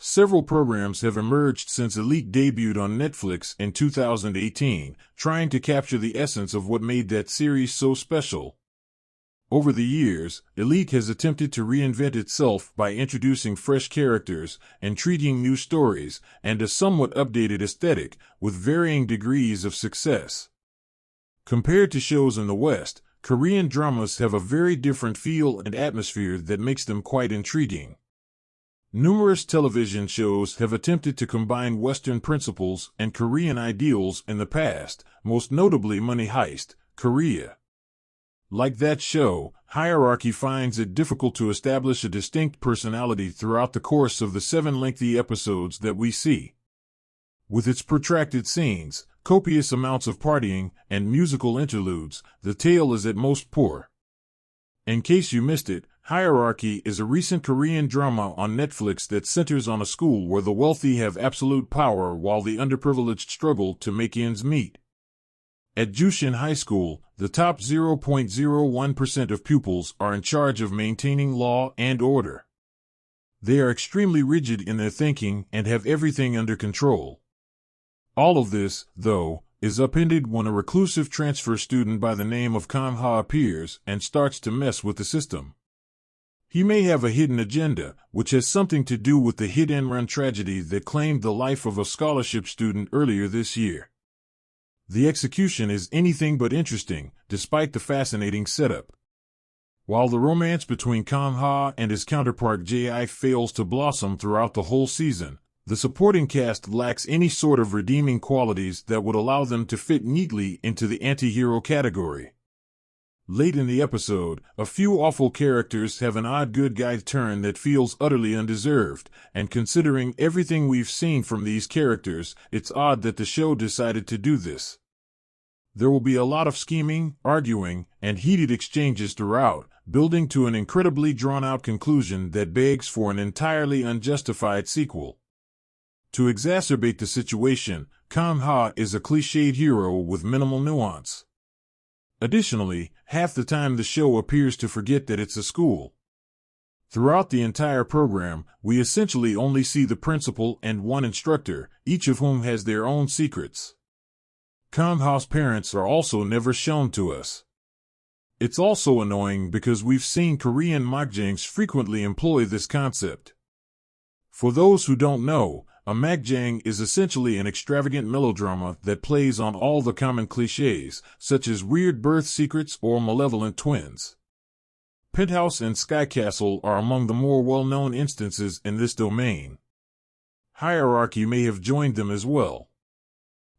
Several programs have emerged since Elite debuted on Netflix in 2018, trying to capture the essence of what made that series so special. Over the years, Elite has attempted to reinvent itself by introducing fresh characters, intriguing new stories, and a somewhat updated aesthetic, with varying degrees of success. Compared to shows in the West, Korean dramas have a very different feel and atmosphere that makes them quite intriguing. Numerous television shows have attempted to combine Western principles and Korean ideals in the past, most notably Money Heist, Korea. Like that show, Hierarchy finds it difficult to establish a distinct personality throughout the course of the 7 lengthy episodes that we see. With its protracted scenes, copious amounts of partying, and musical interludes, the tale is at most poor. In case you missed it, Hierarchy is a recent Korean drama on Netflix that centers on a school where the wealthy have absolute power while the underprivileged struggle to make ends meet. At Jushin High School, the top 0.01% of pupils are in charge of maintaining law and order. They are extremely rigid in their thinking and have everything under control. All of this, though, is upended when a reclusive transfer student by the name of Kang-ha appears and starts to mess with the system. He may have a hidden agenda, which has something to do with the hit-and-run tragedy that claimed the life of a scholarship student earlier this year. The execution is anything but interesting, despite the fascinating setup. While the romance between Kang-ha and his counterpart Jae fails to blossom throughout the whole season, the supporting cast lacks any sort of redeeming qualities that would allow them to fit neatly into the anti-hero category. Late in the episode, a few awful characters have an odd good guy turn that feels utterly undeserved, and considering everything we've seen from these characters, it's odd that the show decided to do this. There will be a lot of scheming, arguing, and heated exchanges throughout, building to an incredibly drawn-out conclusion that begs for an entirely unjustified sequel. To exacerbate the situation, Kang-ha is a cliched hero with minimal nuance. Additionally, half the time the show appears to forget that it's a school. Throughout the entire program, we essentially only see the principal and one instructor, each of whom has their own secrets. Kang-ha's parents are also never shown to us. It's also annoying because we've seen Korean makjangs frequently employ this concept. For those who don't know, a makjang is essentially an extravagant melodrama that plays on all the common cliches, such as weird birth secrets or malevolent twins. Penthouse and Sky Castle are among the more well-known instances in this domain. Hierarchy may have joined them as well.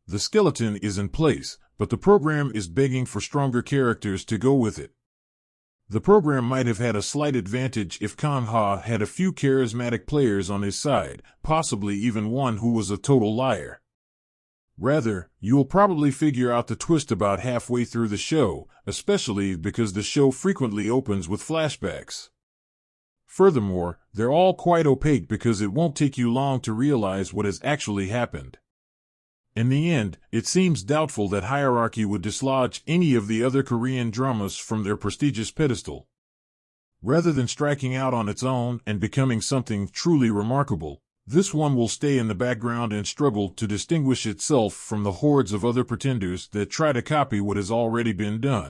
The skeleton is in place, but the program is begging for stronger characters to go with it. The program might have had a slight advantage if Kang-ha had a few charismatic players on his side, possibly even one who was a total liar. Rather, you'll probably figure out the twist about halfway through the show, especially because the show frequently opens with flashbacks. Furthermore, they're all quite opaque because it won't take you long to realize what has actually happened. In the end, it seems doubtful that Hierarchy would dislodge any of the other Korean dramas from their prestigious pedestal. Rather than striking out on its own and becoming something truly remarkable, this one will stay in the background and struggle to distinguish itself from the hordes of other pretenders that try to copy what has already been done.